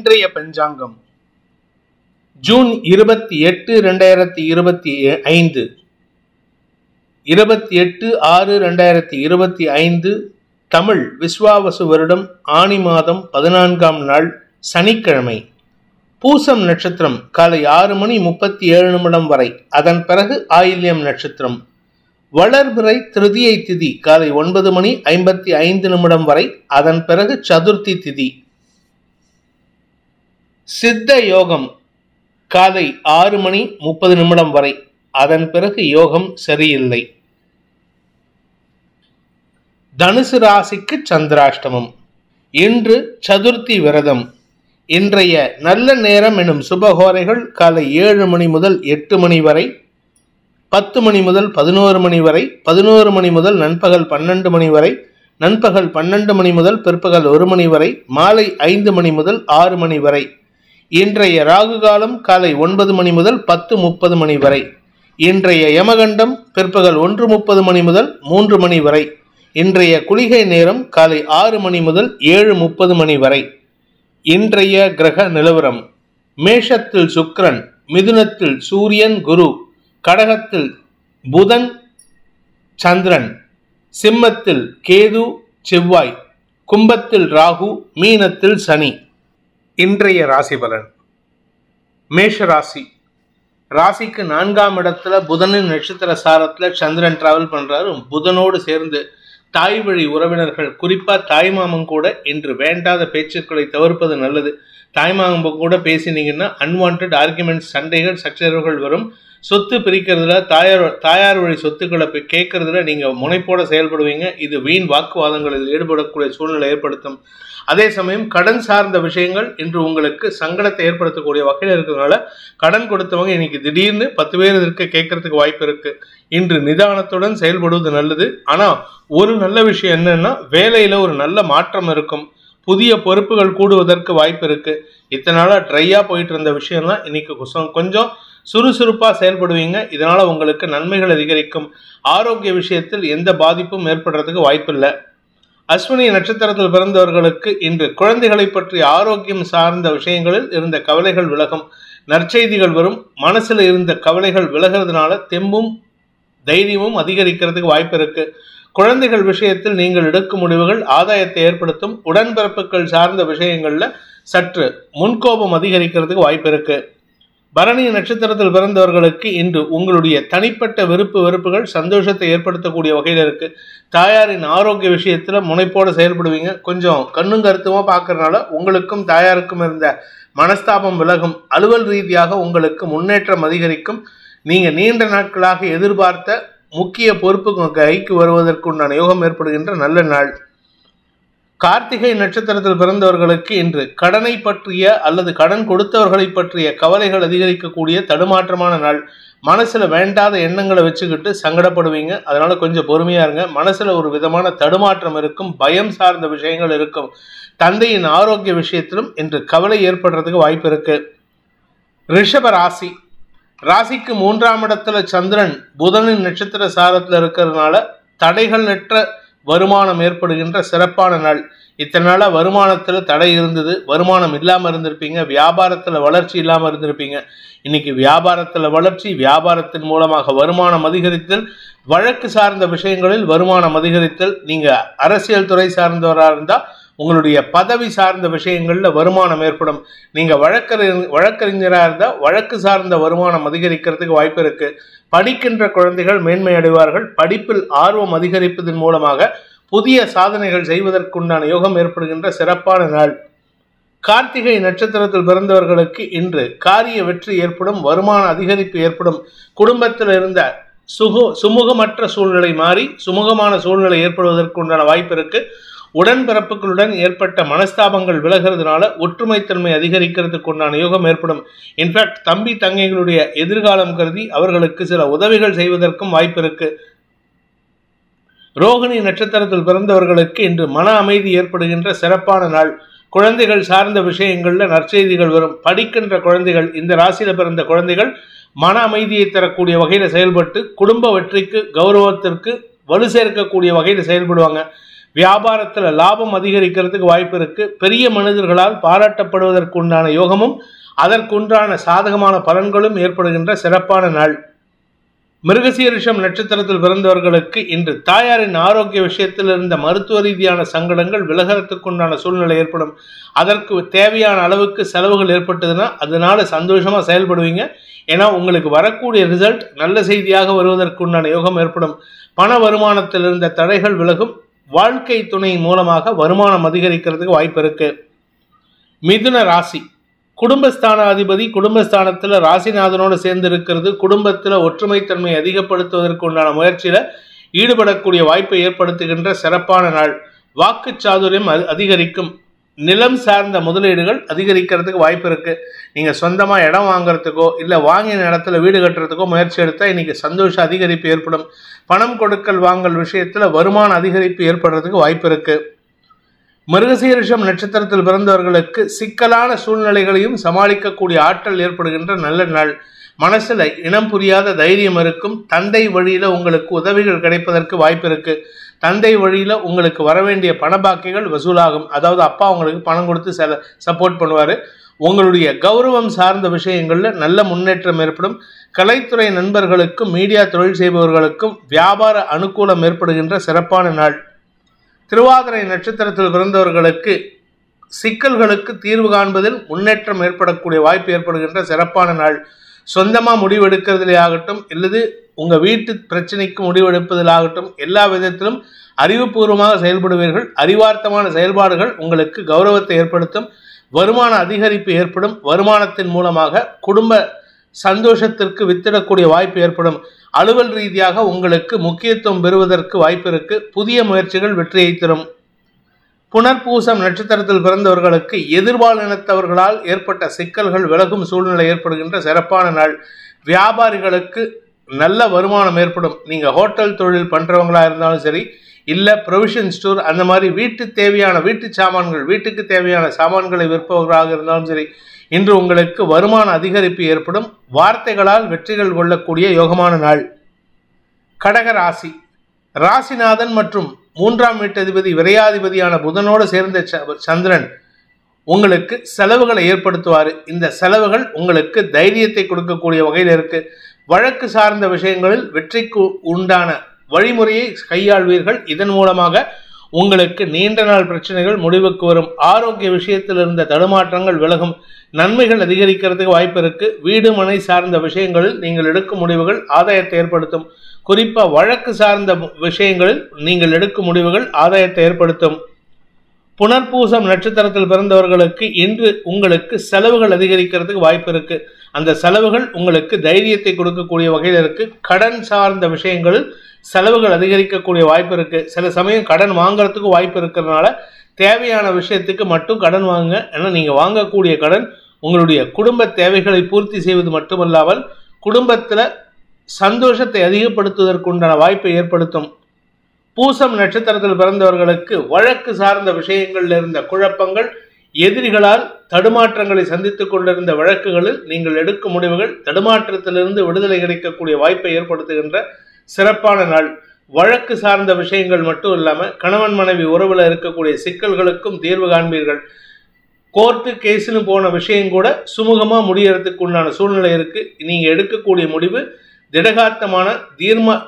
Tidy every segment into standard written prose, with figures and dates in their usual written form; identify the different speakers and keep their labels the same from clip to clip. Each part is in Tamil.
Speaker 1: இன்றைய பஞ்சாங்கம் ஜூன் 28, 2025 28/6/2025 தமிழ் விஸ்வாவசு வருடம் ஆனி மாதம் 14ஆம் நாள் சனிக்கிழமை. பூசம் நட்சத்திரம் காலை 6:37 வரை, அதன் பிறகு ஆயில்யம் நட்சத்திரம். வளர்பிறை திருதியை திதி காலை 9:55 வரை, அதன் பிறகு சதுர்த்தி திதி. சித்த யோகம் காலை 6:30 வரை, அதன் பிறகு யோகம் சரியில்லை. தனுசு ராசிக்கு சந்திராஷ்டமம். இன்று சதுர்த்தி விரதம். இன்றைய நல்ல நேரம் எனும் சுபகோரைகள் காலை 7 மணி முதல் 8 மணி வரை, 10 மணி முதல் 11 மணி வரை, 11 மணி முதல் நண்பகல் 12 மணி வரை, நண்பகல் 12 மணி முதல் பிற்பகல் 1 மணி வரை, மாலை 5 மணி முதல் 6 மணி வரை. இன்றைய ராகு காலம் காலை 9 மணி முதல் 10:30 மணி வரை. இன்றைய யமகண்டம் பிற்பகல் 1:30 மணி முதல் 3 மணி வரை. இன்றைய குளிகை நேரம் காலை 6 மணி முதல் 7:30 மணி வரை. இன்றைய கிரக நிலவரம்: மேஷத்தில் சுக்கிரன், மிதுனத்தில் சூரியன் குரு, கடகத்தில் புதன் சந்திரன், சிம்மத்தில் கேது செவ்வாய், கும்பத்தில் ராகு, மீனத்தில் சனி. இன்றைய ராசி பலன். மேஷ ராசி. ராசிக்கு 4ஆம் இடத்துல புதனின் நட்சத்திர சாரத்துல சந்திரன் டிராவல் பண்றாரு. புதனோடு சேர்ந்து தாய் வழி உறவினர்கள், குறிப்பா தாய்மாமன் கூட இன்று வேண்டாத பேச்சுக்களை தவிர்ப்பது நல்லது. தாய்மாமன் கூட பேசினீங்கன்னா அன்வான்ட் ஆர்குமெண்ட்ஸ், சண்டைகள், சச்சரவுகள் வரும். சொத்து பிரிக்கிறதுல, தாயார் வழி சொத்துக்களை கேட்கறதுல நீங்க முனைப்போட செயல்படுவீங்க. இது வீண் வாக்குவாதங்களில் ஈடுபடக்கூடிய சூழ்நிலை ஏற்படுத்தும். அதே சமயம் கடன் சார்ந்த விஷயங்கள் இன்று உங்களுக்கு சங்கடத்தை ஏற்படுத்தக்கூடிய வகையில் இருக்கிறதுனால கடன் கொடுத்தவங்க இன்னைக்கு திடீர்னு 10 பேர் இருக்க கேட்கறதுக்கு வாய்ப்பு இருக்கு. இன்று நிதானத்துடன் செயல்படுவது நல்லது. ஆனா ஒரு நல்ல விஷயம் என்னன்னா, வேலையில ஒரு நல்ல மாற்றம் இருக்கும். புதிய பொறுப்புகள் கூடுவதற்கு வாய்ப்பு இருக்கு. இத்தனை நாளா ட்ரையா போயிட்டு இருந்த விஷயம்லாம் இன்னைக்கு கொஞ்சம் சுறுசுறுப்பா செயல்படுவீங்க. இதனால உங்களுக்கு நன்மைகள் அதிகரிக்கும். ஆரோக்கிய விஷயத்தில் எந்த பாதிப்பும் ஏற்படுறதுக்கு வாய்ப்பில்லை. அஸ்வினி நட்சத்திரத்தில் பிறந்தவர்களுக்கு இன்று குழந்தைகளை பற்றிய ஆரோக்கியம் சார்ந்த விஷயங்களில் இருந்த கவலைகள் விலகும். நற்செய்திகள் வரும். மனசுல இருந்த கவலைகள் விலகிறதுனால தெம்பும் தைரியமும் அதிகரிக்கிறதுக்கு வாய்ப்பு இருக்கு. குழந்தைகள் விஷயத்தில் நீங்கள் எடுக்கும் முடிவுகள் ஆதாயத்தை ஏற்படுத்தும். உடன்பிறப்புகள் சார்ந்த விஷயங்கள்ல சற்று முன்கோபம் அதிகரிக்கிறதுக்கு வாய்ப்பு இருக்கு. பரணி நட்சத்திரத்தில் பிறந்தவர்களுக்கு இன்று உங்களுடைய தனிப்பட்ட வெறுப்புகள் சந்தோஷத்தை ஏற்படுத்தக்கூடிய வகையில் இருக்கு. தாயாரின் ஆரோக்கிய விஷயத்துல முனைப்போட செயல்படுவீங்க. கொஞ்சம் கண்ணும் கருத்துமா பார்க்கறதுனால உங்களுக்கும் தாயாருக்கும் இருந்த மனஸ்தாபம் விலகும். அலுவல் ரீதியாக உங்களுக்கு முன்னேற்றம் அதிகரிக்கும். நீங்க நீண்ட நாட்களாக எதிர்பார்த்த முக்கிய பொறுப்பு கைக்கு வருவதற்குண்டான யோகம் ஏற்படுகின்ற நல்ல நாள். கார்த்திகை நட்சத்திரத்தில் பிறந்தவர்களுக்கு இன்று கடனை பற்றிய அல்லது கடன் கொடுத்தவர்களை பற்றிய கவலைகள் அதிகரிக்கக்கூடிய தடுமாற்றமான நாள். மனசுல வேண்டாத எண்ணங்களை வச்சுக்கிட்டு சங்கடப்படுவீங்க. அதனால கொஞ்சம் பொறுமையா இருங்க. மனசுல ஒரு விதமான தடுமாற்றம் இருக்கும். பயம் சார்ந்த விஷயங்கள் இருக்கும். தந்தையின் ஆரோக்கிய விஷயத்திலும் இன்று கவலை ஏற்படுறதுக்கு வாய்ப்பு இருக்கு. ரிஷப ராசி. ராசிக்கு 3ஆம் இடத்துல சந்திரன் புதனின் நட்சத்திர சாரத்துல இருக்கிறதுனால தடைகள் நற்ற வருமானம் ஏற்படுகின்ற சிறப்பான நாள். இத்தனை நாளா வருமானத்துல தடை இருந்தது. வருமானம் இல்லாம இருந்திருப்பீங்க. வியாபாரத்துல வளர்ச்சி இல்லாம இருந்திருப்பீங்க. இன்னைக்கு வியாபாரத்துல வளர்ச்சி, வியாபாரத்தின் மூலமாக வருமானம் அதிகரித்தல், வழக்கு சார்ந்த விஷயங்களில் வருமானம் அதிகரித்தல். நீங்க அரசியல் துறை சார்ந்தவராக இருந்தா உங்களுடைய பதவி சார்ந்த விஷயங்கள்ல வருமானம் ஏற்படும். நீங்க வழக்கறிஞராக இருந்தா வழக்கு சார்ந்த வருமானம் அதிகரிக்கிறதுக்கு வாய்ப்பு இருக்கு. படிக்கின்ற குழந்தைகள் மேன்மை அடைவார்கள். படிப்பில் ஆர்வம் அதிகரிப்பதன் மூலமாக புதிய சாதனைகள் செய்வதற்குண்டான யோகம் ஏற்படுகின்ற சிறப்பான நாள். கார்த்திகை நட்சத்திரத்தில் பிறந்தவர்களுக்கு இன்று காரிய வெற்றி ஏற்படும். வருமான அதிகரிப்பு ஏற்படும். குடும்பத்தில் இருந்த சுமூகமற்ற சூழ்நிலை மாறி சுமூகமான சூழ்நிலை ஏற்படுவதற்குண்டான வாய்ப்பு இருக்கு. உடன்பிறப்புகளுடன் ஏற்பட்ட மனஸ்தாபங்கள் விலகிறதுனால ஒற்றுமைத்தன்மை அதிகரிக்கிறதுக்கு உண்டான யோகம் ஏற்படும். இன்ஃபேக்ட் தம்பி தங்கைகளுடைய எதிர்காலம் கருதி அவர்களுக்கு சில உதவிகள் செய்வதற்கும் வாய்ப்பு இருக்கு. ரோகிணி நட்சத்திரத்தில் பிறந்தவர்களுக்கு இன்று மன அமைதி ஏற்படுகின்ற சிறப்பான நாள். குழந்தைகள் சார்ந்த விஷயங்கள்ல நற்செய்திகள் வரும். படிக்கின்ற குழந்தைகள், இந்த ராசியில பிறந்த குழந்தைகள் மன அமைதியை தரக்கூடிய வகையில செயல்பட்டு குடும்ப வெற்றிக்கு கௌரவத்திற்கு வலு சேர்க்கக்கூடிய வகையில் செயல்படுவாங்க. வியாபாரத்தில் லாபம் அதிகரிக்கிறதுக்கு வாய்ப்பு இருக்கு. பெரிய மனிதர்களால் பாராட்டப்படுவதற்கு உண்டான யோகமும் அதற்குண்டான சாதகமான பலன்களும் ஏற்படுகின்ற சிறப்பான நாள். மிருகசீரிஷம் நட்சத்திரத்தில் பிறந்தவர்களுக்கு இன்று தாயாரின் ஆரோக்கிய விஷயத்தில் இருந்த மருத்துவ ரீதியான சங்கடங்கள் விலகிறதுக்குண்டான சூழ்நிலை ஏற்படும். அதற்கு தேவையான அளவுக்கு செலவுகள் ஏற்பட்டதுன்னா அதனால சந்தோஷமா செயல்படுவீங்க. ஏன்னா உங்களுக்கு வரக்கூடிய ரிசல்ட் நல்ல செய்தியாக வருவதற்குண்டான யோகம் ஏற்படும். பண வருமானத்தில் இருந்த தடைகள் விலகும். வாழ்க்கை துணை மூலமாக வருமானம் அதிகரிக்கிறதுக்கு வாய்ப்பு இருக்கு. மிதுன ராசி குடும்பஸ்தானாதிபதி குடும்பஸ்தானத்தில் ராசிநாதனோடு சேர்ந்து இருக்கிறது. குடும்பத்தில் ஒற்றுமைத்தன்மை அதிகப்படுத்துவதற்கு உண்டான முயற்சியில் ஈடுபடக்கூடிய வாய்ப்பை ஏற்படுத்துகின்ற சிறப்பான நாள். வாக்கு சாதுரியம் அதிகரிக்கும். நிலம் சார்ந்த முதலீடுகள் அதிகரிக்கிறதுக்கு வாய்ப்பு இருக்கு. நீங்க சொந்தமா இடம் வாங்குறதுக்கோ இல்ல வாங்கின இடத்துல வீடு கட்டுறதுக்கோ முயற்சி எடுத்தா இன்னைக்கு சந்தோஷ அதிகரிப்பு ஏற்படும். பணம் கொடுக்கல் வாங்கல் விஷயத்துல வருமான அதிகரிப்பு ஏற்படுறதுக்கு வாய்ப்பு இருக்கு. மிருகசீரிஷம் நட்சத்திரத்தில் பிறந்தவர்களுக்கு சிக்கலான சூழ்நிலைகளையும் சமாளிக்கக்கூடிய ஆற்றல் ஏற்படுகின்ற நல்ல நாள். மனசுல இனம் புரியாத தைரியம் இருக்கும். தந்தை வழியில உங்களுக்கு உதவிகள் கிடைப்பதற்கு வாய்ப்பு இருக்கு. தந்தை வழியில உங்களுக்கு வரவேண்டிய பணபாக்கிகள் வசூலாகும். அதாவது அப்பா உங்களுக்கு பணம் கொடுத்து சப்போர்ட் பண்ணுவாரு. உங்களுடைய கௌரவம் சார்ந்த விஷயங்கள்ல நல்ல முன்னேற்றம் ஏற்படும். கலைத்துறை நண்பர்களுக்கும் மீடியா தொழில் செய்பவர்களுக்கும் வியாபார அனுகூலம் ஏற்படுகின்ற சிறப்பான நாள். திருவாதிரை நட்சத்திரத்தில் பிறந்தவர்களுக்கு சிக்கல்களுக்கு தீர்வு காண்பதில் முன்னேற்றம் ஏற்படக்கூடிய வாய்ப்பு ஏற்படுகின்ற சிறப்பான நாள். சொந்தமா முடிவெடுக்கிறதுலே ஆகட்டும் இல்லது உங்க வீட்டு பிரச்சனைக்கு முடிவெடுப்பதிலாகட்டும் எல்லா விதத்திலும் அறிவுபூர்வமாக செயல்படுவீர்கள். அறிவார்த்தமான செயல்பாடுகள் உங்களுக்கு கௌரவத்தை ஏற்படுத்தும். வருமான அதிகரிப்பு ஏற்படும். வருமானத்தின் மூலமாக குடும்ப சந்தோஷத்திற்கு வித்திடக்கூடிய வாய்ப்பு ஏற்படும். அலுவல் ரீதியாக உங்களுக்கு முக்கியத்துவம் பெறுவதற்கு வாய்ப்பு இருக்கு. புதிய முயற்சிகள் வெற்றியை தரும். புனர்பூசம் நட்சத்திரத்தில் பிறந்தவர்களுக்கு எதிர்பாலினத்தவர்களால் ஏற்பட்ட சிக்கல்கள் விலகும் சூழ்நிலை ஏற்படுகின்ற சிறப்பான நாள். வியாபாரிகளுக்கு நல்ல வருமானம் ஏற்படும். நீங்க ஹோட்டல் தொழில் பண்றவங்களா இருந்தாலும் சரி இல்ல ப்ரொவிஷன் ஸ்டோர் அந்த மாதிரி வீட்டுக்கு தேவையான சாமான்களை விற்பவர்களாக இருந்தாலும் சரி இன்று உங்களுக்கு வருமான அதிகரிப்பு ஏற்படும். வார்த்தைகளால் வெற்றிகள் கொள்ளக்கூடிய யோகமான நாள். கடக ராசி ராசிநாதன் மற்றும் 3ஆம் வீட்டதிபதி விரையாதிபதியான புதனோடு சேர்ந்த சந்திரன் உங்களுக்கு செலவுகளை ஏற்படுத்துவார். இந்த செலவுகள் உங்களுக்கு தைரியத்தை கொடுக்கக்கூடிய வகையில் இருக்கு. வழக்கு சார்ந்த விஷயங்களில் வெற்றிக்கு உண்டான வழிமுறையை கையாள்வீர்கள். இதன் மூலமாக உங்களுக்கு நீண்ட நாள் பிரச்சனைகள் முடிவுக்கு வரும். ஆரோக்கிய விஷயத்தில் இருந்த தடுமாற்றங்கள் விலகும். நன்மைகள் அதிகரிக்கிறதுக்கு வாய்ப்பு இருக்கு. வீடு மனை சார்ந்த விஷயங்களில் நீங்கள் எடுக்கும் முடிவுகள் ஆதாயத்தை ஏற்படுத்தும். குறிப்பா வழக்கு சார்ந்த விஷயங்களில் நீங்கள் எடுக்கும் முடிவுகள் ஆதாயத்தை ஏற்படுத்தும். புனர்பூசம் நட்சத்திரத்தில் பிறந்தவர்களுக்கு இன்று உங்களுக்கு செலவுகள் அதிகரிக்கிறதுக்கு வாய்ப்பு இருக்கு. அந்த செலவுகள் உங்களுக்கு தைரியத்தை கொடுக்கக்கூடிய வகையில் இருக்கு. கடன் சார்ந்த விஷயங்களில் செலவுகள் அதிகரிக்கக்கூடிய வாய்ப்பு இருக்கு. சில சமயம் கடன் வாங்குறதுக்கு வாய்ப்பு இருக்கிறதுனால தேவையான விஷயத்துக்கு மட்டும் கடன் வாங்குங்க. ஏன்னா நீங்க வாங்கக்கூடிய கடன் உங்களுடைய குடும்ப தேவைகளை பூர்த்தி செய்வது மட்டுமல்லாமல் குடும்பத்துல சந்தோஷத்தை அதிகப்படுத்துவதற்குண்டான வாய்ப்பை ஏற்படுத்தும். பூசம் நட்சத்திரத்தில் பிறந்தவர்களுக்கு வழக்கு சார்ந்த விஷயங்களில் இருந்த குழப்பங்கள், எதிரிகளால் தடுமாற்றங்களை சந்தித்துக் கொண்டிருந்த வழக்குகளில் நீங்கள் எடுக்கும் முடிவுகள் தடுமாற்றத்திலிருந்து விடுதலை கிடைக்கக்கூடிய வாய்ப்பை ஏற்படுத்துகின்ற சிறப்பான நாள். வழக்கு சார்ந்த விஷயங்கள் மட்டும் இல்லாமல் கணவன் மனைவி உறவில் இருக்கக்கூடிய சிக்கல்களுக்கும் தீர்வு காண்பீர்கள். கோர்ட்டு கேஸ்னு போன விஷயம் கூட சுமூகமாக முடியறதுக்கு உண்டான சூழ்நிலை இருக்கு. நீங்க எடுக்கக்கூடிய முடிவு திடகாத்தமான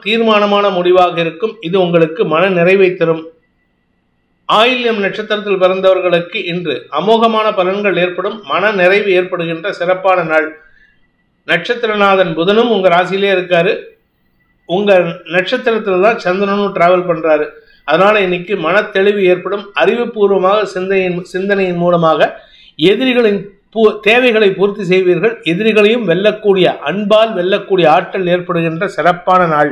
Speaker 1: தீர்மானமான முடிவாக இருக்கும். இது உங்களுக்கு மன நிறைவை தரும். ஆயில்யம் நட்சத்திரத்தில் பிறந்தவர்களுக்கு இன்று அமோகமான பலன்கள் ஏற்படும். மன நிறைவு ஏற்படுகின்ற சிறப்பான நாள். நட்சத்திரநாதன் புதனும் உங்க ராசியிலே இருக்காரு. உங்க நட்சத்திரத்துல தான் சந்திரனும் டிராவல் பண்றாரு. அதனால இன்னைக்கு மன தெளிவு ஏற்படும். அறிவுபூர்வமாக சிந்தனையின் மூலமாக எதிரிகளின் தேவைகளை பூர்த்தி செய்வீர்கள். எதிரிகளையும் வெல்லக்கூடிய அன்பால் வெல்லக்கூடிய ஆற்றல் ஏற்படுகின்ற சிறப்பான நாள்.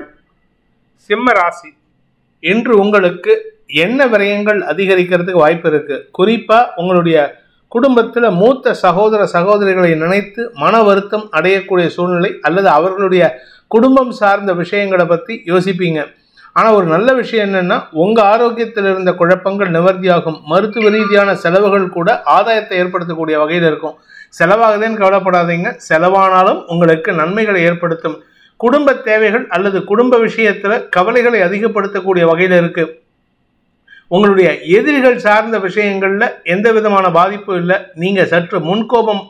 Speaker 1: சிம்ம ராசி இன்று உங்களுக்கு என்ன விரயங்கள் அதிகரிக்கிறதுக்கு வாய்ப்பு இருக்கு. குறிப்பா உங்களுடைய குடும்பத்தில் மூத்த சகோதர சகோதரிகளை நினைத்து மன வருத்தம் அடையக்கூடிய சூழ்நிலை அல்லது அவர்களுடைய குடும்பம் சார்ந்த விஷயங்களை பற்றி யோசிப்பீங்க. ஆனால் ஒரு நல்ல விஷயம் என்னன்னா உங்க ஆரோக்கியத்தில் இருந்த குழப்பங்கள் நிவர்த்தியாகும். மருத்துவ ரீதியான செலவுகள் கூட ஆதாயத்தை ஏற்படுத்தக்கூடிய வகையில் இருக்கும். செலவாகுதுன்னு கவலைப்படாதீங்க. செலவானாலும் உங்களுக்கு நன்மைகளை ஏற்படுத்தும். குடும்ப தேவைகள் அல்லது குடும்ப விஷயத்துல கவலைகளை அதிகப்படுத்தக்கூடிய வகையில் இருக்கு. உங்களுடைய எதிரிகள் சார்ந்த விஷயங்கள்ல எந்த விதமான பாதிப்பும் இல்லை. நீங்க சற்று முன்கோபம்,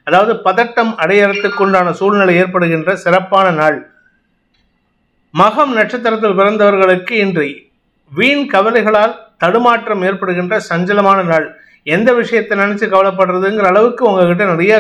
Speaker 1: அதாவது பதட்டம் அடையறதுக்கு உண்டான சூழ்நிலை ஏற்படுகின்ற சிறப்பான நாள். மகம் நட்சத்திரத்தில் பிறந்தவர்களுக்கு இன்று வீண் கவலைகளால் தடுமாற்றம் ஏற்படுகின்ற சஞ்சலமான நாள். எந்த விஷயத்தை நினைச்சு கவலைப்படுறதுங்கிற அளவுக்கு உங்ககிட்ட நிறைய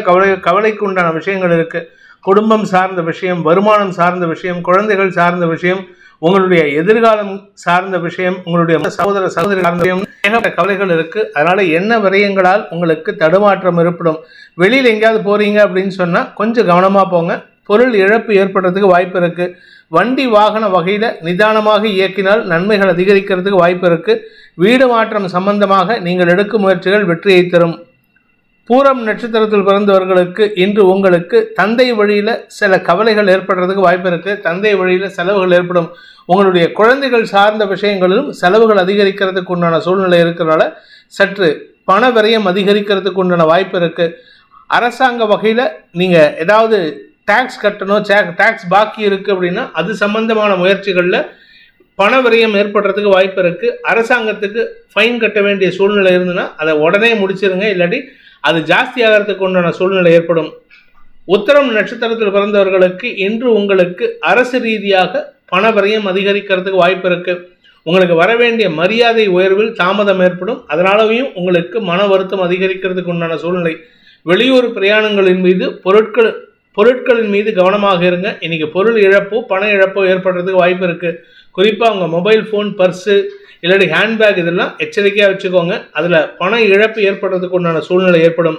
Speaker 1: கவலைக்கு உண்டான விஷயங்கள் இருக்கு. குடும்பம் சார்ந்த விஷயம், வருமானம் சார்ந்த விஷயம், குழந்தைகள் சார்ந்த விஷயம், உங்களுடைய எதிர்காலம் சார்ந்த விஷயம், உங்களுடைய சகோதர சகோதரி சார்ந்த விஷயம், ஏகப்பட்ட கவலைகள் இருக்கு. அதனால என்ன விரயங்களால் உங்களுக்கு தடுமாற்றம் ஏற்படும். வெளியில் எங்கேயாவது போறீங்க அப்படின்னு சொன்னா கொஞ்சம் கவனமா போங்க. பொருள் இழப்பு ஏற்படுறதுக்கு வாய்ப்பு இருக்கு. வண்டி வாகன வகையில நிதானமாக இயக்கினால் நன்மைகள் அதிகரிக்கிறதுக்கு வாய்ப்பு இருக்கு. வீடு மாற்றம் சம்பந்தமாக நீங்கள் எடுக்கும் முயற்சிகள் வெற்றியை தரும். பூரம் நட்சத்திரத்தில் பிறந்தவர்களுக்கு இன்று உங்களுக்கு தந்தை வழியில சில கவலைகள் ஏற்படுறதுக்கு வாய்ப்பு இருக்கு. தந்தை வழியில செலவுகள் ஏற்படும். உங்களுடைய குழந்தைகள் சார்ந்த விஷயங்களிலும் செலவுகள் அதிகரிக்கிறதுக்கு உண்டான சூழ்நிலை இருக்கிறனால சற்று பண விரயம் அதிகரிக்கிறதுக்கு உண்டான வாய்ப்பு இருக்கு. அரசாங்க வகையில நீங்க ஏதாவது டாக்ஸ் கட்டணும், டாக்ஸ் பாக்கி இருக்கு அப்படின்னா அது சம்பந்தமான முயற்சிகள்ல பண விரயம் ஏற்படுறதுக்கு வாய்ப்பு இருக்கு. அரசாங்கத்துக்கு ஃபைன் கட்ட வேண்டிய சூழ்நிலை இருந்ததுன்னா அதை உடனே முடிச்சிருங்க, இல்லாட்டி அது ஜாஸ்தி ஆகிறதுக்கு உண்டான சூழ்நிலை ஏற்படும். உத்திரம் நட்சத்திரத்தில் பிறந்தவர்களுக்கு இன்று உங்களுக்கு அரசு ரீதியாக பண விரயம் அதிகரிக்கிறதுக்கு வாய்ப்பு இருக்கு. உங்களுக்கு வர வேண்டிய மரியாதை உயர்வில் தாமதம் ஏற்படும். அதனாலவும் உங்களுக்கு மன வருத்தம் அதிகரிக்கிறதுக்கு உண்டான சூழ்நிலை. வெளியூர் பிரயாணங்களின் மீது பொருட்களின் மீது கவனமாக இருங்க. இன்னைக்கு பொருள் இழப்போ பண இழப்போ ஏற்படுறதுக்கு வாய்ப்பு இருக்கு. குறிப்பாக உங்கள் மொபைல் ஃபோன், பர்ஸு, இல்லாட்டி ஹேண்ட்பேக் இதெல்லாம் எச்சரிக்கையாக வச்சுக்கோங்க. அதில் பண இழப்பு ஏற்படுறதுக்கு உண்டான சூழ்நிலை ஏற்படும்.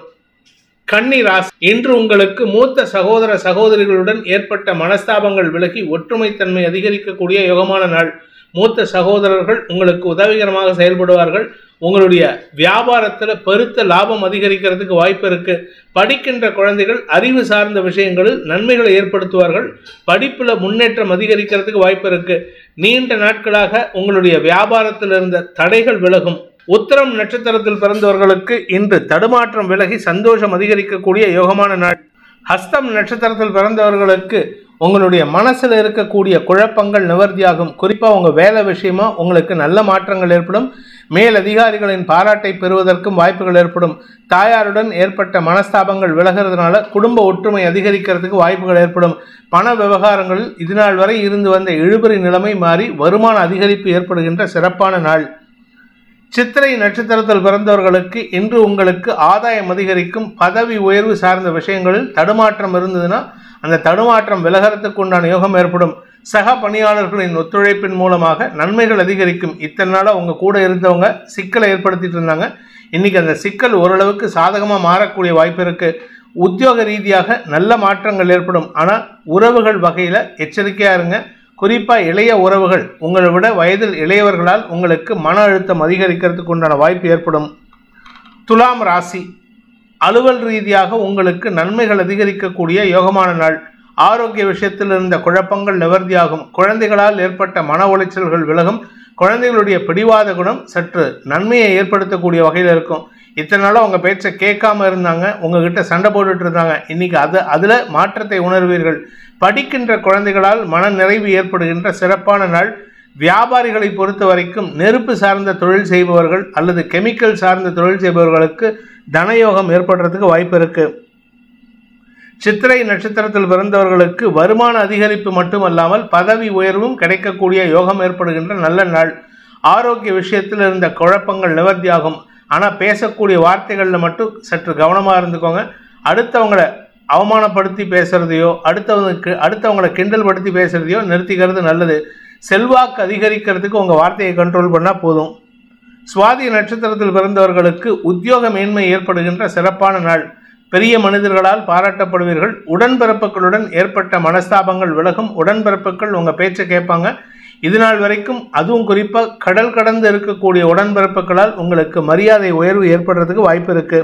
Speaker 1: கன்னி ராசி, இன்று உங்களுக்கு மூத்த சகோதர சகோதரிகளுடன் ஏற்பட்ட மனஸ்தாபங்கள் விலகி ஒற்றுமைத்தன்மை அதிகரிக்கக்கூடிய யோகமான நாள். மூத்த சகோதரர்கள் உங்களுக்கு உதவிகரமாக செயல்படுவார்கள். உங்களுடைய வியாபாரத்தில் பெருத்த லாபம் அதிகரிக்கிறதுக்கு வாய்ப்பு இருக்கு. படிக்கின்ற குழந்தைகள் அறிவு சார்ந்த விஷயங்களில் நன்மைகளை ஏற்படுத்துவார்கள். படிப்புல முன்னேற்றம் அதிகரிக்கிறதுக்கு வாய்ப்பு இருக்கு. நீண்ட நாட்களாக உங்களுடைய வியாபாரத்தில் இருந்த தடைகள் விலகும். உத்திரம் நட்சத்திரத்தில் பிறந்தவர்களுக்கு இன்று தடுமாற்றம் விலகி சந்தோஷம் அதிகரிக்கக்கூடிய யோகமான நாள். ஹஸ்தம் நட்சத்திரத்தில் பிறந்தவர்களுக்கு உங்களுடைய மனசில் இருக்கக்கூடிய குழப்பங்கள் நிவர்த்தியாகும். குறிப்பாக உங்கள் வேலை விஷயமா உங்களுக்கு நல்ல மாற்றங்கள் ஏற்படும். மேல் அதிகாரிகளின் பாராட்டை பெறுவதற்கும் வாய்ப்புகள் ஏற்படும். தாயாருடன் ஏற்பட்ட மனஸ்தாபங்கள் விலகிறதுனால குடும்ப ஒற்றுமை அதிகரிக்கிறதுக்கு வாய்ப்புகள் ஏற்படும். பண விவகாரங்களில் இதுநாள் வரை இருந்து வந்த இழுபறி நிலைமை மாறி வருமான அதிகரிப்பு ஏற்படுகின்ற சிறப்பான நாள். சித்திரை நட்சத்திரத்தில் பிறந்தவர்களுக்கு இன்று உங்களுக்கு ஆதாயம் அதிகரிக்கும். பதவி உயர்வு சார்ந்த விஷயங்களில் தடுமாற்றம் இருந்ததுன்னா அந்த தடுமாற்றம் விலகிறதுக்கு உண்டான யோகம் ஏற்படும். சக பணியாளர்களின் ஒத்துழைப்பின் மூலமாக நன்மைகள் அதிகரிக்கும். இத்தனை நாளாக உங்க கூட இருந்தவங்க சிக்கலை ஏற்படுத்திட்டு இருந்தாங்க. இன்னைக்கு அந்த சிக்கல் ஓரளவுக்கு சாதகமாக மாறக்கூடிய வாய்ப்பு இருக்கு. உத்தியோக ரீதியாக நல்ல மாற்றங்கள் ஏற்படும். ஆனால் உறவுகள் வகையில் எச்சரிக்கையா இருங்க. குறிப்பாக இளைய உறவுகள், உங்களை விட வயதில் இளையவர்களால் உங்களுக்கு மன அழுத்தம் அதிகரிக்கிறதுக்கு உண்டான வாய்ப்பு ஏற்படும். துலாம் ராசி, அலுவல் ரீதியாக உங்களுக்கு நன்மைகள் அதிகரிக்கக்கூடிய யோகமான நாள். ஆரோக்கிய விஷயத்தில் இருந்த குழப்பங்கள் நிவர்த்தியாகும். குழந்தைகளால் ஏற்பட்ட மன உளைச்சல்கள் விலகும். குழந்தைகளுடைய பிடிவாத குணம் சற்று நன்மையை ஏற்படுத்தக்கூடிய வகையில் இருக்கும். இத்தனை நாளாக உங்கள் பேச்சை கேட்காம இருந்தாங்க, உங்ககிட்ட சண்டை போட்டுட்டு இருந்தாங்க. இன்னைக்கு அதில் மாற்றத்தை உணர்வீர்கள். படிக்கின்ற குழந்தைகளால் மன நிறைவு ஏற்படுகின்ற சிறப்பான நாள். வியாபாரிகளை பொறுத்த வரைக்கும் நெருப்பு சார்ந்த தொழில் செய்பவர்கள் அல்லது கெமிக்கல் சார்ந்த தொழில் செய்பவர்களுக்கு தனயோகம் ஏற்படுறதுக்கு வாய்ப்பு இருக்கு. சித்திரை நட்சத்திரத்தில் பிறந்தவர்களுக்கு வருமான அதிகரிப்பு மட்டுமல்லாமல் பதவி உயர்வும் கிடைக்கக்கூடிய யோகம் ஏற்படுகின்ற நல்ல நாள். ஆரோக்கிய விஷயத்தில் இருந்த குழப்பங்கள் நிவர்த்தியாகும். ஆனால் பேசக்கூடிய வார்த்தைகளில் மட்டும் சற்று கவனமாக இருந்துக்கோங்க. அடுத்தவங்களை அவமானப்படுத்தி பேசுறதையோ அடுத்தவங்களை கிண்டல் படுத்தி பேசுறதையோ நிறுத்திக்கிறது நல்லது. செல்வாக்கு அதிகரிக்கிறதுக்கு உங்கள் வார்த்தையை கண்ட்ரோல் பண்ணால் போதும். சுவாதி நட்சத்திரத்தில் பிறந்தவர்களுக்கு உத்தியோக மேன்மை ஏற்படுகின்ற சிறப்பான நாள். பெரிய மனிதர்களால் பாராட்டப்படுவீர்கள். உடன்பிறப்புகளுடன் ஏற்பட்ட மனஸ்தாபங்கள் விலகும். உடன்பிறப்புகள் உங்கள் பேச்சை கேட்பாங்க. இதுநாள் வரைக்கும், அதுவும் குறிப்பாக கடல் கடந்து இருக்கக்கூடிய உடன்பிறப்புகளால் உங்களுக்கு மரியாதை உயர்வு ஏற்படுறதுக்கு வாய்ப்பு இருக்கு.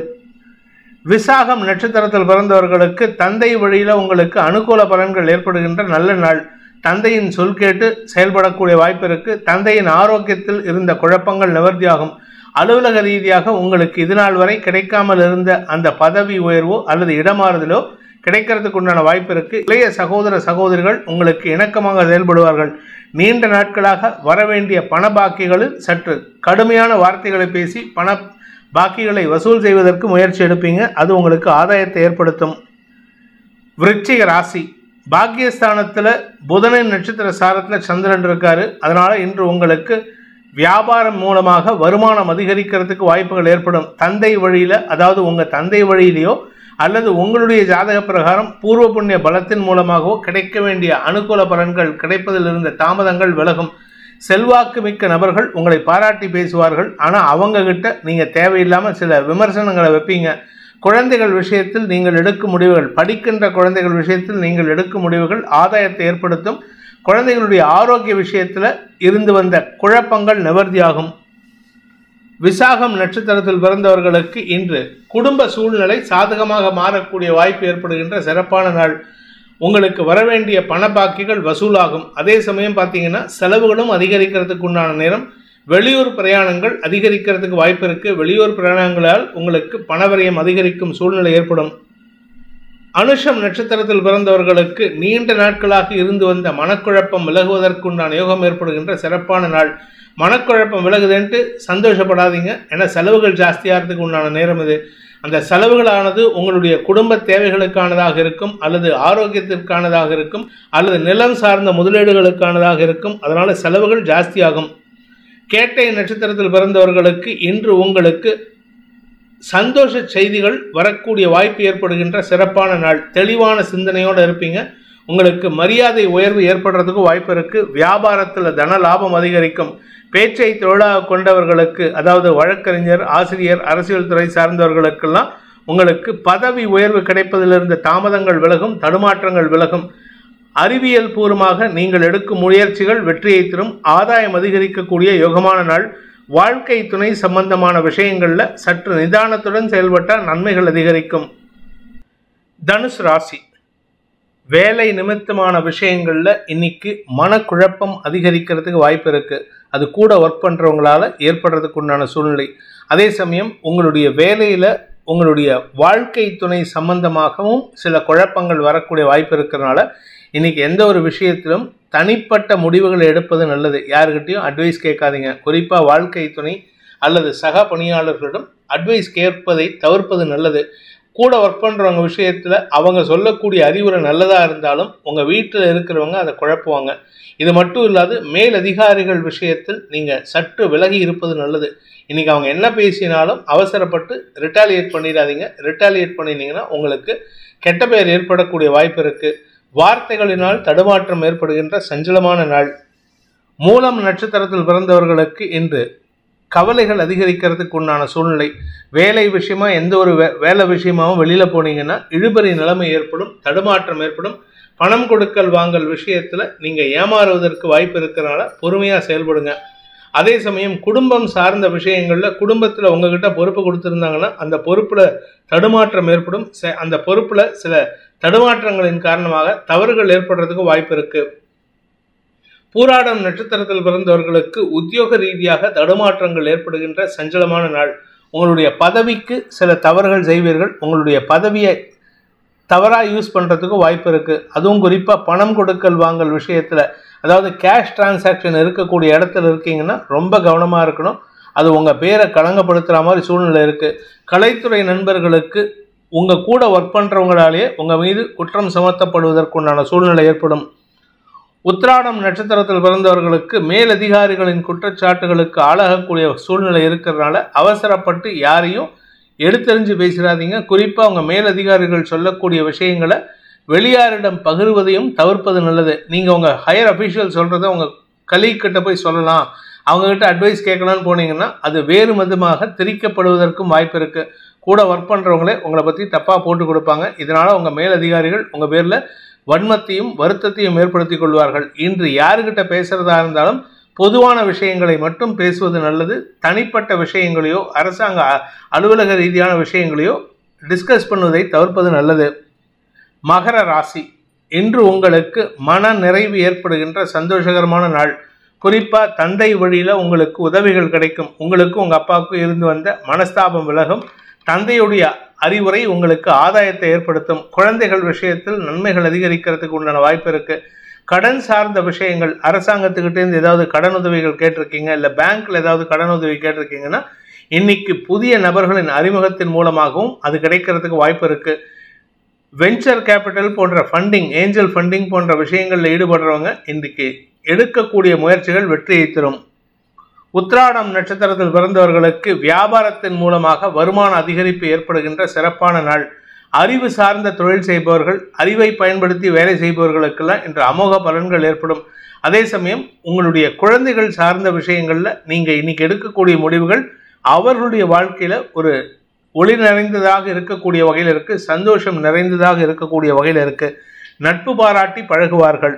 Speaker 1: விசாகம் நட்சத்திரத்தில் பிறந்தவர்களுக்கு தந்தை வழியில் உங்களுக்கு அனுகூல பலன்கள் ஏற்படுகின்ற நல்ல நாள். தந்தையின் சொல் கேட்டு செயல்படக்கூடிய வாய்ப்பு இருக்கு. தந்தையின் ஆரோக்கியத்தில் இருந்த குழப்பங்கள் நிவர்த்தியாகும். அலுவலக ரீதியாக உங்களுக்கு இதுநாள் வரை கிடைக்காமல் இருந்த அந்த பதவி உயர்வோ அல்லது இடமாறுதலோ கிடைக்கிறதுக்கு உண்டான வாய்ப்பு இருக்கு. இளைய சகோதர சகோதரிகள் உங்களுக்கு இணக்கமாக செயல்படுவார்கள். நீண்ட நாட்களாக வரவேண்டிய பண பாக்கிகளில் சற்று கடுமையான வார்த்தைகளை பேசி பண பாக்கிகளை வசூல் செய்வதற்கு முயற்சி எடுப்பீங்க. அது உங்களுக்கு ஆதாயத்தை ஏற்படுத்தும். விருச்சிக ராசி, பாக்கியஸ்தானத்தில் புதனின் நட்சத்திர சாரத்தில் சந்திரன் இருக்காரு. அதனால் இன்று உங்களுக்கு வியாபாரம் மூலமாக வருமானம் அதிகரிக்கிறதுக்கு வாய்ப்புகள் ஏற்படும். தந்தை வழியில், அதாவது உங்கள் தந்தை வழியிலையோ அல்லது உங்களுடைய ஜாதக பிரகாரம் பூர்வ புண்ணிய பலத்தின் மூலமாகவோ கிடைக்க வேண்டிய அனுகூல பலன்கள் கிடைப்பதில் இருந்த தாமதங்கள் விலகும். செல்வாக்கு மிக்க நபர்கள் உங்களை பாராட்டி பேசுவார்கள். ஆனால் அவங்கக்கிட்ட நீங்கள் தேவையில்லாமல் சில விமர்சனங்களை வைப்பீங்க. குழந்தைகள் விஷயத்தில் நீங்கள் எடுக்கும் முடிவுகள், படிக்கின்ற குழந்தைகள் விஷயத்தில் நீங்கள் எடுக்கும் முடிவுகள் ஆதாயத்தை ஏற்படுத்தும். குழந்தைகளுடைய ஆரோக்கிய விஷயத்தில் இருந்து வந்த குழப்பங்கள் நிவர்த்தியாகும். விசாகம் நட்சத்திரத்தில் பிறந்தவர்களுக்கு இன்று குடும்ப சூழ்நிலை சாதகமாக மாறக்கூடிய வாய்ப்பு ஏற்படுகின்ற சிறப்பான நாள். உங்களுக்கு வரவேண்டிய பண பாக்கிகள் வசூலாகும். அதே சமயம் பார்த்தீங்கன்னா செலவுகளும் அதிகரிக்கிறதுக்கு உண்டான நேரம். வெளியூர் பிரயாணங்கள் அதிகரிக்கிறதுக்கு வாய்ப்பு இருக்கு. வெளியூர் பிரயாணங்களால் உங்களுக்கு பணவரியம் அதிகரிக்கும் சூழ்நிலை ஏற்படும். அனுஷம் நட்சத்திரத்தில் பிறந்தவர்களுக்கு நீண்ட நாட்களாக இருந்து வந்த மனக்குழப்பம் விலகுவதற்குண்டான யோகம் ஏற்படுகின்ற சிறப்பான நாள். மனக்குழப்பம் விலகுதுன்ட்டு சந்தோஷப்படாதீங்க. ஏன்னா செலவுகள் ஜாஸ்தியாகிறதுக்கு உண்டான நேரம் இது. அந்த செலவுகளானது உங்களுடைய குடும்ப தேவைகளுக்கானதாக இருக்கும், அல்லது ஆரோக்கியத்திற்கானதாக இருக்கும், அல்லது நிலம் சார்ந்த முதலீடுகளுக்கானதாக இருக்கும். அதனால செலவுகள் ஜாஸ்தியாகும். கேட்டை நட்சத்திரத்தில் பிறந்தவர்களுக்கு இன்று உங்களுக்கு சந்தோஷ செய்திகள் வரக்கூடிய வாய்ப்பு ஏற்படுகின்ற சிறப்பான நாள். தெளிவான சிந்தனையோடு இருப்பீங்க. உங்களுக்கு மரியாதை உயர்வு ஏற்படுறதுக்கு வாய்ப்பு இருக்கு. வியாபாரத்தில் தன லாபம் அதிகரிக்கும். பேச்சை தொழிலாக கொண்டவர்களுக்கு, அதாவது வழக்கறிஞர், ஆசிரியர், அரசியல் துறை சார்ந்தவர்களுக்கெல்லாம் உங்களுக்கு பதவி உயர்வு கிடைப்பதிலிருந்து தாமதங்கள் விலகும், தடுமாற்றங்கள் விலகும். அறிவியல் பூர்வமாக நீங்கள் எடுக்கும் முயற்சிகள் வெற்றியை தரும். ஆதாயம் அதிகரிக்கக்கூடிய யோகமான நாள். வாழ்க்கை துணை சம்பந்தமான விஷயங்களில் சற்று நிதானத்துடன் செயல்பட்டால் நன்மைகள் அதிகரிக்கும். தனுசு ராசி, வேலை நிமித்தமான விஷயங்களில் இன்னைக்கு மனக்குழப்பம் அதிகரிக்கிறதுக்கு வாய்ப்பு இருக்கு. அது கூட ஒர்க் பண்ணுறவங்களால ஏற்படுறதுக்கு உண்டான சூழ்நிலை. அதே சமயம் உங்களுடைய வேலையில் உங்களுடைய வாழ்க்கை துணை சம்பந்தமாகவும் சில குழப்பங்கள் வரக்கூடிய வாய்ப்பு இருக்கிறதுனால இன்னைக்கு எந்த ஒரு விஷயத்திலும் தனிப்பட்ட முடிவுகளை எடுப்பது நல்லது. யாருக்கிட்டையும் அட்வைஸ் கேட்காதீங்க. குறிப்பாக வாழ்க்கை துணை அல்லது சக பணியாளர்களிடம் அட்வைஸ் கேட்பதை தவிர்ப்பது நல்லது. கூட ஒர்க் பண்ணுறவங்க விஷயத்தில் அவங்க சொல்லக்கூடிய அறிவுரை நல்லதாக இருந்தாலும் உங்கள் வீட்டில் இருக்கிறவங்க அதை குழப்புவாங்க. இது மட்டும் இல்லாது மேல் அதிகாரிகள் விஷயத்தில் நீங்கள் சற்று விலகி இருப்பது நல்லது. இன்றைக்கி அவங்க என்ன பேசினாலும் அவசரப்பட்டு ரிட்டாலியேட் பண்ணிடாதீங்க. ரிட்டாலியேட் பண்ணினீங்கன்னா உங்களுக்கு கெட்ட பெயர் ஏற்படக்கூடிய வாய்ப்பு இருக்குது. வார்த்தைகளினால் தடுமாற்றம் ஏற்படுகின்ற சஞ்சலமான நாள். மூலம் நட்சத்திரத்தில் பிறந்தவர்களுக்கு இன்று கவலைகள் அதிகரிக்கிறதுக்கு உண்டான சூழ்நிலை. வேலை விஷயமா எந்த ஒரு வேலை விஷயமாவும் வெளியில் போனீங்கன்னா இழுபறி நிலைமை ஏற்படும், தடுமாற்றம் ஏற்படும். பணம் கொடுக்கல் வாங்கல் விஷயத்தில் நீங்கள் ஏமாறுவதற்கு வாய்ப்பு இருக்கிறனால பொறுமையாக செயல்படுங்க. அதே சமயம் குடும்பம் சார்ந்த விஷயங்களில் குடும்பத்தில் உங்ககிட்ட பொறுப்பு கொடுத்துருந்தாங்கன்னா அந்த பொறுப்பில் தடுமாற்றம் ஏற்படும். அந்த பொறுப்பில் சில தடுமாற்றங்களின் காரணமாக தவறுகள் ஏற்படுறதுக்கு வாய்ப்பு இருக்குது. பூராடம் நட்சத்திரத்தில் பிறந்தவர்களுக்கு உத்தியோக ரீதியாக தடுமாற்றங்கள் ஏற்படுகின்ற சஞ்சலமான நாள். உங்களுடைய பதவிக்கு சில தவறுகள் செய்வீர்கள். உங்களுடைய பதவியை தவறாக யூஸ் பண்ணுறதுக்கு வாய்ப்பு இருக்குது. அதுவும் குறிப்பாக பணம் கொடுக்கல் வாங்கல் விஷயத்தில், அதாவது கேஷ் டிரான்சாக்ஷன் இருக்கக்கூடிய இடத்துல இருக்கீங்கன்னா ரொம்ப கவனமாக இருக்கணும். அது உங்கள் பேரை களங்கப்படுத்துகிற மாதிரி சூழ்நிலை இருக்குது. கலைத்துறை நண்பர்களுக்கு உங்கள் கூட ஒர்க் பண்ணுறவங்களாலேயே உங்கள் மீது குற்றம் சுமத்தப்படுவதற்குண்டான சூழ்நிலை ஏற்படும். உத்திராடம் நட்சத்திரத்தில் பிறந்தவர்களுக்கு மேலதிகாரிகளின் குற்றச்சாட்டுகளுக்கு ஆளாகக்கூடிய சூழ்நிலை இருக்கிறதுனால அவசரப்பட்டு யாரையும் எடுத்தெறிஞ்சு பேசிடாதீங்க. குறிப்பாக அவங்க மேலதிகாரிகள் சொல்லக்கூடிய விஷயங்களை வெளியாரிடம் பகிர்வதையும் தவிர்ப்பது நல்லது. நீங்கள் உங்கள் ஹையர் அஃபீஷியல் சொல்கிறத உங்கள் கலீக்கிட்ட போய் சொல்லலாம், அவங்கக்கிட்ட அட்வைஸ் கேட்கலான்னு போனீங்கன்னா அது வேறு விதமாக திரிக்கப்படுவதற்கும் வாய்ப்பு இருக்குது. கூட ஒர்க் பண்ணுறவங்களே உங்களை பற்றி தப்பாக போட்டு கொடுப்பாங்க. இதனால் உங்கள் மேலதிகாரிகள் உங்கள் பேரில் வன்மத்தையும் வருத்தத்தையும் ஏற்படுத்தி கொள்வார்கள். இன்று யாருக்கிட்ட பேசுகிறதா இருந்தாலும் பொதுவான விஷயங்களை மட்டும் பேசுவது நல்லது. தனிப்பட்ட விஷயங்களையோ அரசாங்க அலுவலக ரீதியான விஷயங்களையோ டிஸ்கஸ் பண்ணுவதை தவிர்ப்பது நல்லது. மகர ராசி, இன்று உங்களுக்கு மன நிறைவு ஏற்படுகின்ற சந்தோஷகரமான நாள். குறிப்பாக தந்தை வழியில் உங்களுக்கு உதவிகள் கிடைக்கும். உங்களுக்கும் உங்கள் அப்பாவுக்கும் இருந்து வந்த மனஸ்தாபம் விலகும். தந்தையுடைய அறிவுரை உங்களுக்கு ஆதாயத்தை ஏற்படுத்தும். குழந்தைகள் விஷயத்தில் நன்மைகள் அதிகரிக்கிறதுக்கு உண்டான வாய்ப்பு இருக்குது. கடன் சார்ந்த விஷயங்கள், அரசாங்கத்துக்கிட்டேருந்து ஏதாவது கடன் உதவிகள் கேட்டிருக்கீங்க, இல்லை பேங்க்ல ஏதாவது கடன் உதவி கேட்டிருக்கீங்கன்னா இன்னைக்கு புதிய நபர்களின் அறிமுகத்தின் மூலமாகவும் அது கிடைக்கிறதுக்கு வாய்ப்பு இருக்கு. வெஞ்சர் கேபிட்டல் போன்ற ஃபண்டிங், ஏஞ்சல் ஃபண்டிங் போன்ற விஷயங்களில் ஈடுபடுறவங்க இன்றைக்கு எடுக்கக்கூடிய முயற்சிகள் வெற்றியை தரும். உத்திராடம் நட்சத்திரத்தில் பிறந்தவர்களுக்கு வியாபாரத்தின் மூலமாக வருமான அதிகரிப்பு ஏற்படுகின்ற சிறப்பான நாள். அறிவு சார்ந்த தொழில் செய்பவர்கள், அறிவை பயன்படுத்தி வேலை செய்பவர்களுக்கெல்லாம் இன்று அமோக பலன்கள் ஏற்படும். அதே சமயம் உங்களுடைய குழந்தைகள் சார்ந்த விஷயங்கள்ல நீங்க இன்னைக்கு எடுக்கக்கூடிய முடிவுகள் அவர்களுடைய வாழ்க்கையில ஒரு ஒளி நிறைந்ததாக இருக்கக்கூடிய வகையில் இருக்கு, சந்தோஷம் நிறைந்ததாக இருக்கக்கூடிய வகையில் இருக்கு. நட்பு பாராட்டி பழகுவார்கள்.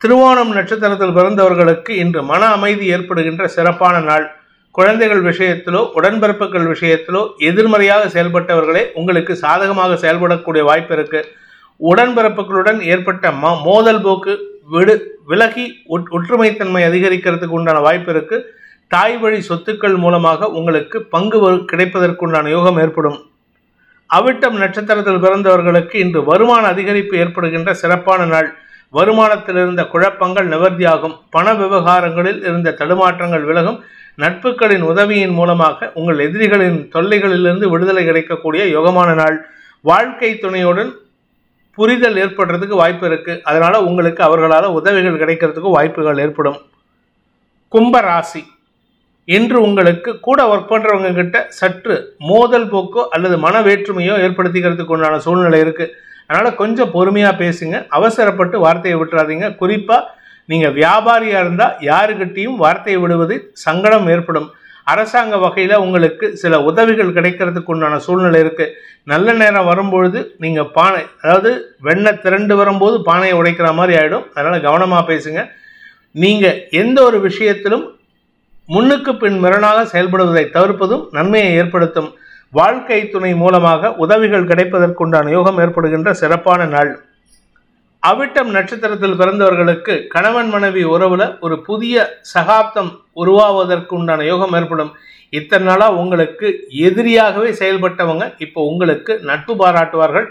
Speaker 1: திருவோணம் நட்சத்திரத்தில் பிறந்தவர்களுக்கு இன்று மன அமைதி ஏற்படுகின்ற சிறப்பான நாள். குழந்தைகள் விஷயத்திலோ உடன்பிறப்புகள் விஷயத்திலோ எதிர்மறையாக செயல்பட்டவர்களே உங்களுக்கு சாதகமாக செயல்படக்கூடிய வாய்ப்பு இருக்கு. உடன்பிறப்புகளுடன் ஏற்பட்ட மோதல் போக்கு விலகி ஒற்றுமைத்தன்மை அதிகரிக்கிறதுக்கு உண்டான வாய்ப்பு இருக்கு. தாய் வழி சொத்துக்கள் மூலமாக உங்களுக்கு பங்கு கிடைப்பதற்குண்டான யோகம் ஏற்படும். அவிட்டம் நட்சத்திரத்தில் பிறந்தவர்களுக்கு இன்று வருமான அதிகரிப்பு ஏற்படுகின்ற சிறப்பான நாள். வருமானத்தில் இருந்த குழப்பங்கள் நிவர்த்தியாகும். பண விவகாரங்களில் இருந்த தடுமாற்றங்கள் விலகும். நட்புகளின் உதவியின் மூலமாக உங்கள் எதிரிகளின் தொல்லைகளிலிருந்து விடுதலை கிடைக்கக்கூடிய யோகமான நாள். வாழ்க்கை துணையுடன் புரிதல் ஏற்படுறதுக்கு வாய்ப்பு இருக்கு. அதனால உங்களுக்கு அவர்களால் உதவிகள் கிடைக்கிறதுக்கு வாய்ப்புகள் ஏற்படும். கும்ப ராசி, இன்று உங்களுக்கு கூட ஒர்க் பண்றவங்க கிட்ட சற்று மோதல் போக்கோ அல்லது மன வேற்றுமையோ ஏற்படுத்திக்கிறதுக்கு உண்டான சூழ்நிலை இருக்கு. அதனால கொஞ்சம் பொறுமையா பேசுங்க, அவசரப்பட்டு வார்த்தையை விட்டுறாதீங்க. குறிப்பா நீங்க வியாபாரியா இருந்தா யாருக்கிட்டையும் வார்த்தையை விடுவது சங்கடம் ஏற்படும். அரசாங்க வகையில உங்களுக்கு சில உதவிகள் கிடைக்கிறதுக்கு உண்டான சூழ்நிலை இருக்கு. நல்ல நேரம் வரும்பொழுது நீங்க பானை, அதாவது வெண்ணெய் திரண்டு வரும்போது பானையை உடைக்கிற மாதிரி ஆயிடும். அதனால கவனமா பேசுங்க. நீங்க எந்த ஒரு விஷயத்திலும் முன்னுக்கு பின் முரணாக செயல்படுவதை தவிர்ப்பதும் நன்மையை ஏற்படுத்தும். வாழ்க்கை துணை மூலமாக உதவிகள் கிடைப்பதற்குண்டான யோகம் ஏற்படுகின்ற சிறப்பான நாள். அவிட்டம் நட்சத்திரத்தில் பிறந்தவர்களுக்கு கணவன் மனைவி உறவுல ஒரு புதிய சகாப்தம் உருவாவதற்கு உண்டான யோகம் ஏற்படும். இத்தனை நாளா உங்களுக்கு எதிரியாகவே செயல்பட்டவங்க இப்போ உங்களுக்கு நட்பு பாராட்டுவார்கள்.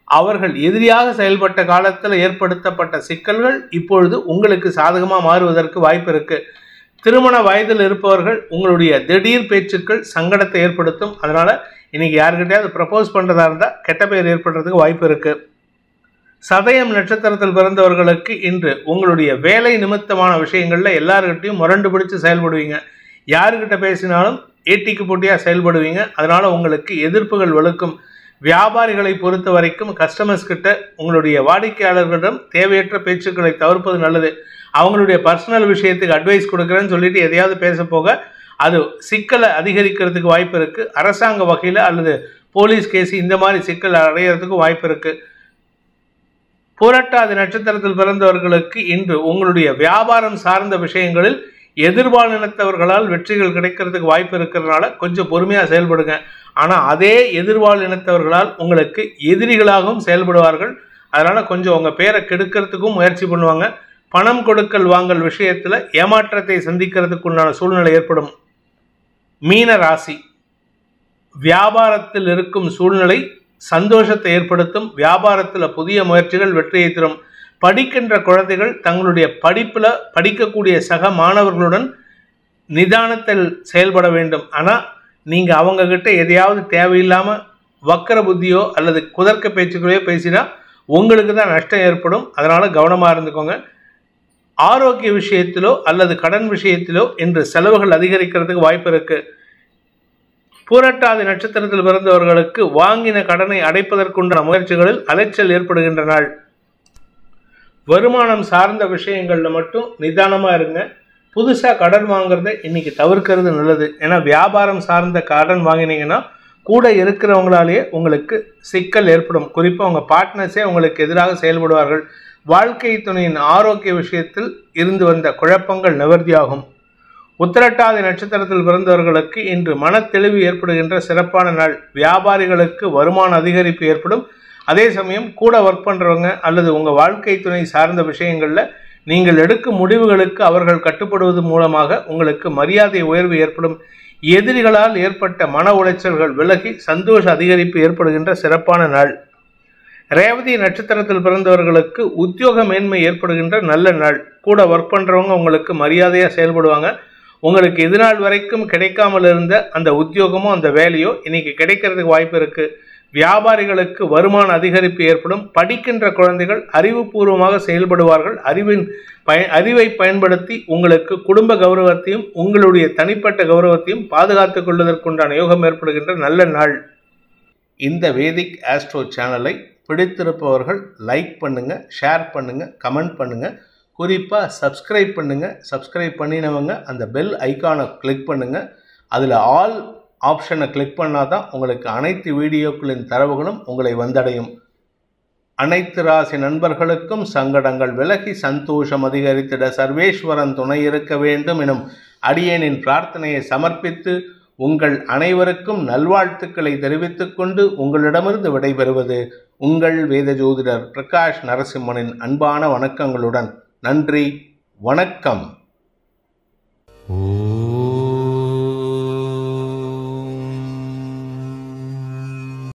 Speaker 1: அவர்கள் எதிரியாக செயல்பட்ட காலத்தில் ஏற்படுத்தப்பட்ட சிக்கல்கள் இப்பொழுது உங்களுக்கு சாதகமாக மாறுவதற்கு வாய்ப்பு இருக்கு. திருமண வயதில் இருப்பவர்கள் உங்களுடைய திடீர் பேச்சுக்கள் சங்கடத்தை ஏற்படுத்தும். அதனால இன்னைக்கு யாருக்கிட்டையாவது ப்ரப்போஸ் பண்றதா இருந்தால் கெட்ட பெயர் ஏற்படுறதுக்கு வாய்ப்பு இருக்கு. சதயம் நட்சத்திரத்தில் பிறந்தவர்களுக்கு இன்று உங்களுடைய வேலை நிமித்தமான விஷயங்கள்ல எல்லாருக்கிட்டையும் முரண்டு பிடிச்சு செயல்படுவீங்க. யாருக்கிட்ட பேசினாலும் ஏட்டிக்கு போட்டியா செயல்படுவீங்க. அதனால உங்களுக்கு எதிர்ப்புகள் வலுக்கும். வியாபாரிகளை பொறுத்த வரைக்கும் கஸ்டமர்ஸ் கிட்ட உங்களுடைய வாடிக்கையாளர்களிடம் தேவையற்ற பேச்சுக்களை தவிர்ப்பது நல்லது. அவங்களுடைய பர்சனல் விஷயத்துக்கு அட்வைஸ் கொடுக்குறேன்னு சொல்லிட்டு எதையாவது பேச போக அது சிக்கலை அதிகரிக்கிறதுக்கு வாய்ப்பு இருக்கு. அரசாங்க வகையில அல்லது போலீஸ் கேஸ் இந்த மாதிரி சிக்கல் அடையிறதுக்கு வாய்ப்பு இருக்கு. புரட்டாதி நட்சத்திரத்தில் பிறந்தவர்களுக்கு இன்று உங்களுடைய வியாபாரம் சார்ந்த விஷயங்களில் எதிர்பாலினத்தவர்களால் வெற்றிகள் கிடைக்கிறதுக்கு வாய்ப்பு இருக்கிறதுனால கொஞ்சம் பொறுமையாக செயல்படுங்க. ஆனால் அதே எதிர்பாலினத்தவர்களால் உங்களுக்கு எதிரிகளாகவும் செயல்படுவார்கள். அதனால கொஞ்சம் உங்கள் பேரை கெடுக்கிறதுக்கும் முயற்சி பண்ணுவாங்க. பணம் கொடுக்கல் வாங்கல் விஷயத்தில் ஏமாற்றத்தை சந்திக்கிறதுக்கு உண்டான சூழ்நிலை ஏற்படும். மீன ராசி, வியாபாரத்தில் இருக்கும் சூழ்நிலை சந்தோஷத்தை ஏற்படுத்தும். வியாபாரத்தில் புதிய முயற்சிகள் வெற்றியை தரும். படிக்கின்ற குழந்தைகள் தங்களுடைய படிப்பில் படிக்கக்கூடிய சக மாணவர்களுடன் நிதானத்தில் செயல்பட வேண்டும். ஆனால் நீங்கள் அவங்கக்கிட்ட எதையாவது தேவையில்லாமல் வக்கர புத்தியோ அல்லது குதர்க்க பேச்சுக்களையோ பேசினா உங்களுக்கு தான் நஷ்டம் ஏற்படும். அதனால் கவனமாக இருந்துக்கோங்க. ஆரோக்கிய விஷயத்திலோ அல்லது கடன் விஷயத்திலோ இன்று செலவுகள் அதிகரிக்கிறதுக்கு வாய்ப்பு இருக்கு. பூரட்டாதி நட்சத்திரத்தில் பிறந்தவர்களுக்கு வாங்கின கடனை அடைப்பதற்குண்டான முயற்சிகளில் அலைச்சல் ஏற்படுகின்ற நாள். வருமானம் சார்ந்த விஷயங்கள்ல மட்டும் நிதானமா இருங்க. புதுசா கடன் வாங்குறதை இன்னைக்கு தவிர்க்கிறது நல்லது. ஏன்னா வியாபாரம் சார்ந்த கடன் வாங்கினீங்கன்னா கூட இருக்கிறவங்களாலேயே உங்களுக்கு சிக்கல் ஏற்படும். குறிப்பாக உங்க பார்ட்னர்ஸே உங்களுக்கு எதிராக செயல்படுவார்கள். வாழ்க்கை துணையின் ஆரோக்கிய விஷயத்தில் இருந்து வந்த குழப்பங்கள் நிவர்த்தியாகும். உத்திரட்டாதி நட்சத்திரத்தில் பிறந்தவர்களுக்கு இன்று மனத்தெளிவு ஏற்படுகின்ற சிறப்பான நாள். வியாபாரிகளுக்கு வருமான அதிகரிப்பு ஏற்படும். அதே சமயம் கூட ஒர்க் பண்றவங்க அல்லது உங்க வாழ்க்கை துணை சார்ந்த விஷயங்கள்ல நீங்கள் எடுக்கும் முடிவுகளுக்கு அவர்கள் கட்டுப்படுவது மூலமாக உங்களுக்கு மரியாதை உயர்வு ஏற்படும். எதிரிகளால் ஏற்பட்ட மன உளைச்சல்கள் விலகி சந்தோஷ அதிகரிப்பு ஏற்படுகின்ற சிறப்பான நாள். ரேவதி நட்சத்திரத்தில் பிறந்தவர்களுக்கு உத்தியோக மேன்மை ஏற்படுகின்ற நல்ல நாள். கூட ஒர்க் பண்றவங்க உங்களுக்கு மரியாதையா செயல்படுவாங்க. உங்களுக்கு இது நாள் வரைக்கும் கிடைக்காமல் இருந்த அந்த உத்தியோகமோ அந்த வேலையோ இன்னைக்கு கிடைக்கிறதுக்கு வாய்ப்பு இருக்கு. வியாபாரிகளுக்கு வருமான அதிகரிப்பு ஏற்படும். படிக்கின்ற குழந்தைகள் அறிவுபூர்வமாக செயல்படுவார்கள். அறிவை பயன்படுத்தி உங்களுக்கு குடும்ப கௌரவத்தையும் உங்களுடைய தனிப்பட்ட கௌரவத்தையும் பாதுகாத்துக் கொள்வதற்குண்டான யோகம் ஏற்படுகின்ற நல்ல நாள். இந்த வேதிக் ஆஸ்ட்ரோ சேனலை பிடித்திருப்பவர்கள் லைக் பண்ணுங்க, ஷேர் பண்ணுங்க, கமெண்ட் பண்ணுங்க. குறிப்பாக சப்ஸ்கிரைப் பண்ணுங்க. சப்ஸ்கிரைப் பண்ணினவங்க அந்த பெல் ஐக்கானை கிளிக் பண்ணுங்க. அதில் ஆல் ஆப்ஷனை கிளிக் பண்ணாதான் உங்களுக்கு அனைத்து வீடியோக்களின் தரவுகளும் உங்களை வந்தடையும். அனைத்து ராசி நண்பர்களுக்கும் சங்கடங்கள் விலகி சந்தோஷம் அதிகரித்திட சர்வேஸ்வரன் துணை இருக்க வேண்டும் எனும் அடியேனின் பிரார்த்தனையை சமர்ப்பித்து உங்கள் அனைவருக்கும் நல்வாழ்த்துக்களை தெரிவித்துக் கொண்டு உங்களிடமிருந்து விடைபெறுவது உங்கள் வேத ஜோதிடர் பிரகாஷ் நரசிம்மனின் அன்பான வணக்கங்களுடன். நன்றி, வணக்கம்.